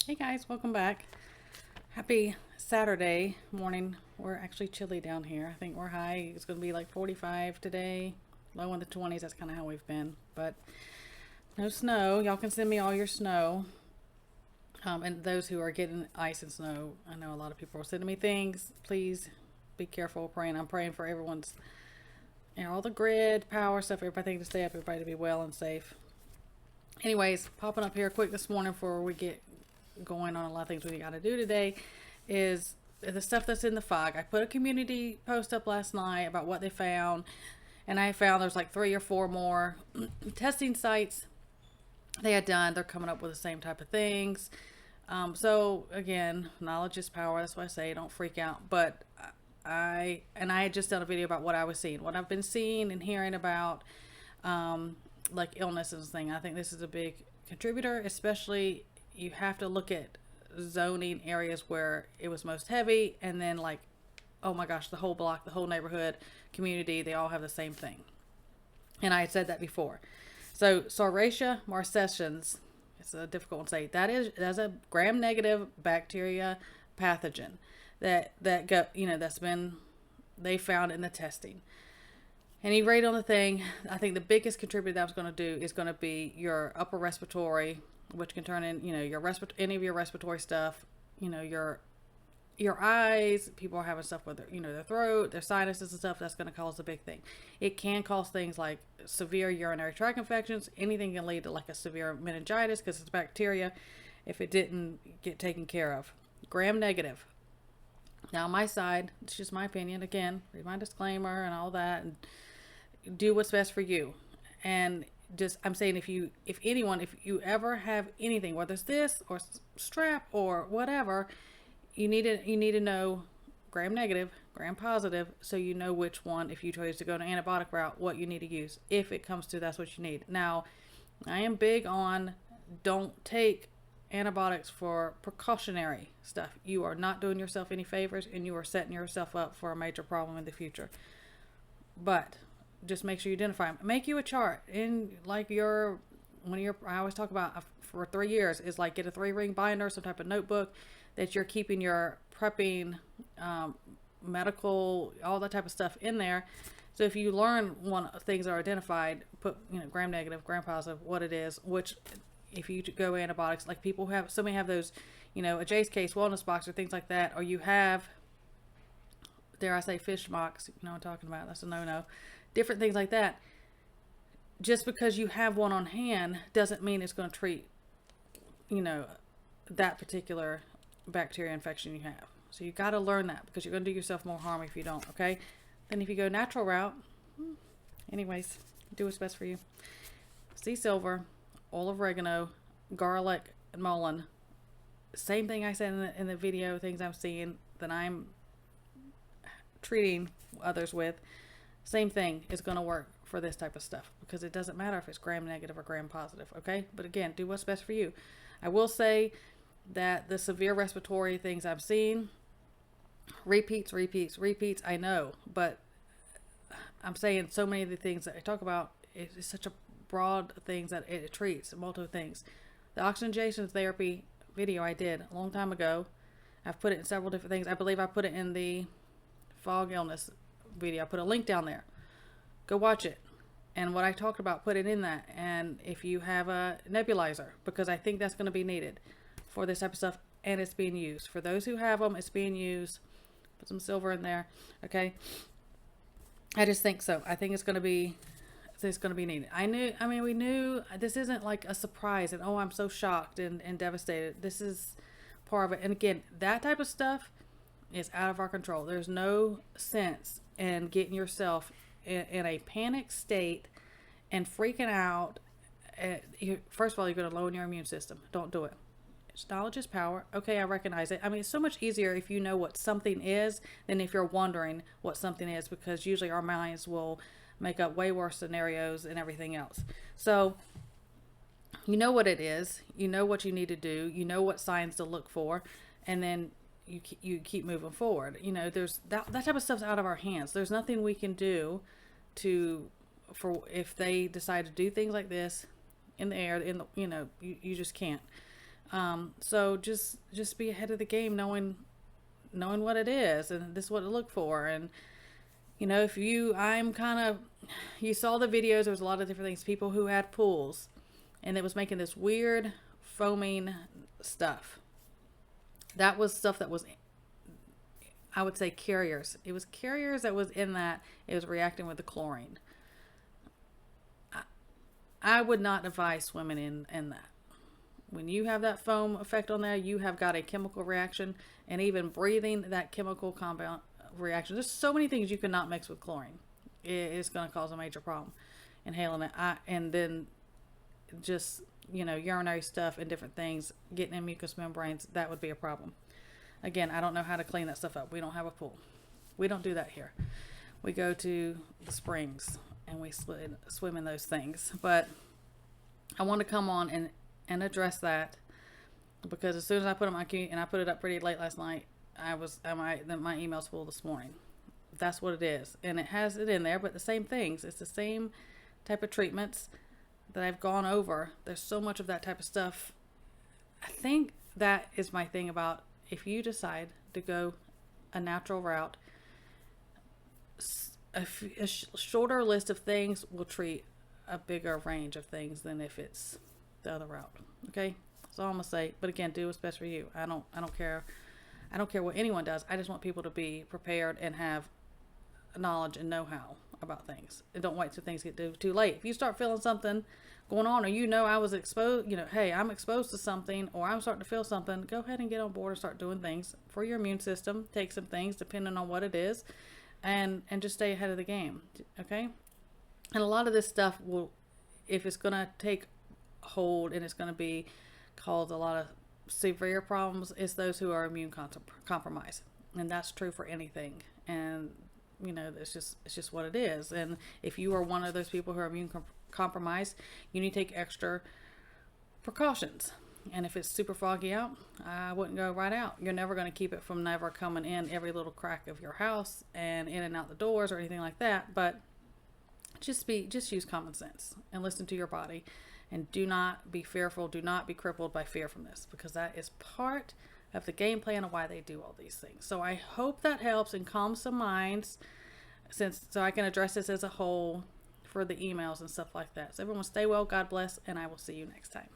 Hey guys, welcome back. Happy Saturday morning. We're actually chilly down here. I think we're high. It's going to be like 45 today, low in the 20s. That's kind of how we've been. But no snow. Y'all can send me all your snow. And those who are getting ice and snow, I know a lot of people are sending me things. Please be careful praying. I'm praying for everyone's, all the grid, power stuff, everybody to stay up, everybody to be well and safe. Anyways, popping up here quick this morning before we get going on a lot of things we got to do today is the stuff that's in the fog. I put a community post up last night about what they found, and I found there's like 3 or 4 more testing sites they had done. They're coming up with the same type of things. So again, knowledge is power. That's why I say don't freak out. But I had just done a video about what I was seeing, what I've been seeing and hearing about, like illnesses and thing. I think this is a big contributor, especially you have to look at zoning areas where it was most heavy, and then like, oh my gosh, the whole block, the whole neighborhood, community, they all have the same thing. And I had said that before. So Serratia marcescens, it's a difficult one to say. That's a gram-negative bacteria pathogen that got that's been they found in the testing. And he rated on the thing. I think the biggest contributor that I was going to do is going to be your upper respiratory, which can turn in, your any of your respiratory stuff, your eyes. People are having stuff with their throat, their sinuses and stuff. That's going to cause a big thing. It can cause things like severe urinary tract infections. Anything can lead to like a severe meningitis because it's bacteria if it didn't get taken care of. Gram negative. Now, on my side, it's just my opinion. Again, read my disclaimer and all that, and do what's best for you. And just, I'm saying, if you ever have anything, whether it's this or strep or whatever, you need to know gram negative, gram positive, so you know which one, if you choose to go an antibiotic route, what you need to use if it comes to that's what you need. Now, I am big on don't take antibiotics for precautionary stuff. You are not doing yourself any favors, and you are setting yourself up for a major problem in the future. But just make sure you identify them. Make you a chart in like I always talk about for 3 years is like get a 3-ring binder, some type of notebook that you're keeping your prepping, medical, all that type of stuff in there. So if you learn one things are identified, put gram negative, gram positive, what it is, which if you go antibiotics, like people have, so many have those, a J's case wellness box or things like that, or you have, dare I say, fish box, what I'm talking about, that's a no-no. Different things like that. Just because you have one on hand doesn't mean it's going to treat, that particular bacteria infection you have. So you got to learn that because you're going to do yourself more harm if you don't, okay? Then if you go natural route, anyways, do what's best for you. Sea silver, oil of oregano, garlic, and mullein. Same thing I said in the video, things I'm seeing that I'm treating others with. Same thing is going to work for this type of stuff because it doesn't matter if it's gram negative or gram positive, okay? But again, do what's best for you. I will say that the severe respiratory things I've seen, repeats, I know, but I'm saying so many of the things that I talk about, it's such a broad things that it treats, multiple things. The oxygenation therapy video I did a long time ago, I've put it in several different things. I believe I put it in the fog illness video. I put a link down there. Go watch it. And what I talked about, put it in that. And if you have a nebulizer, because I think that's going to be needed for this type of stuff, and it's being used. For those who have them, it's being used. Put some silver in there. Okay. I just think so. I think it's going to be needed. We knew this isn't like a surprise and I'm so shocked and devastated. This is part of it. And again, that type of stuff is out of our control. There's no sense in getting yourself in a panic state and freaking out. First of all, you're going to lower your immune system. Don't do it. Knowledge is power. Okay, I recognize it. It's so much easier if you know what something is than if you're wondering what something is, because usually our minds will make up way worse scenarios and everything else. So you know what it is. You know what you need to do. You know what signs to look for. And then you keep moving forward. There's that type of stuff's out of our hands. There's nothing we can do for if they decide to do things like this in the air, you just can't. So just be ahead of the game, knowing what it is, and this is what to look for. And if you saw the videos, there was a lot of different things, people who had pools, and it was making this weird foaming stuff. That was stuff that was, I would say, carriers. It was carriers that was in that. It was reacting with the chlorine. I would not advise swimming in that. When you have that foam effect on there, you have got a chemical reaction, and even breathing that chemical compound reaction. There's so many things you cannot mix with chlorine. It's going to cause a major problem. Inhaling it, and then just urinary stuff and different things getting in mucous membranes, that would be a problem. Again, I don't know how to clean that stuff up. We don't have a pool. We don't do that here. We go to the springs and we swim in those things. But I want to come on and address that, because as soon as I put it on my key, and I put it up pretty late last night, my email's full this morning. That's what it is. And it has it in there, but the same things. It's the same type of treatments that I've gone over. There's so much of that type of stuff. I think that is my thing about, if you decide to go a natural route, a shorter list of things will treat a bigger range of things than if it's the other route. Okay, that's all I'm gonna say. But again, do what's best for you. I don't care what anyone does. I just want people to be prepared and have knowledge and know-how about things, and don't wait till things get too late. If you start feeling something going on, or I was exposed, hey, I'm exposed to something, or I'm starting to feel something, go ahead and get on board and start doing things for your immune system. Take some things depending on what it is, and just stay ahead of the game. Okay. And a lot of this stuff will, if it's going to take hold and it's going to be cause a lot of severe problems, it's those who are immune compromised. And that's true for anything. And it's just what it is. And if you are one of those people who are immune compromised, you need to take extra precautions. And if it's super foggy out, I wouldn't go right out. You're never going to keep it from never coming in every little crack of your house and in and out the doors or anything like that. But just use common sense and listen to your body, and do not be fearful. Do not be crippled by fear from this, because that is part of the game plan of why they do all these things. So I hope that helps and calms some minds, so I can address this as a whole for the emails and stuff like that. So everyone stay well, God bless, and I will see you next time.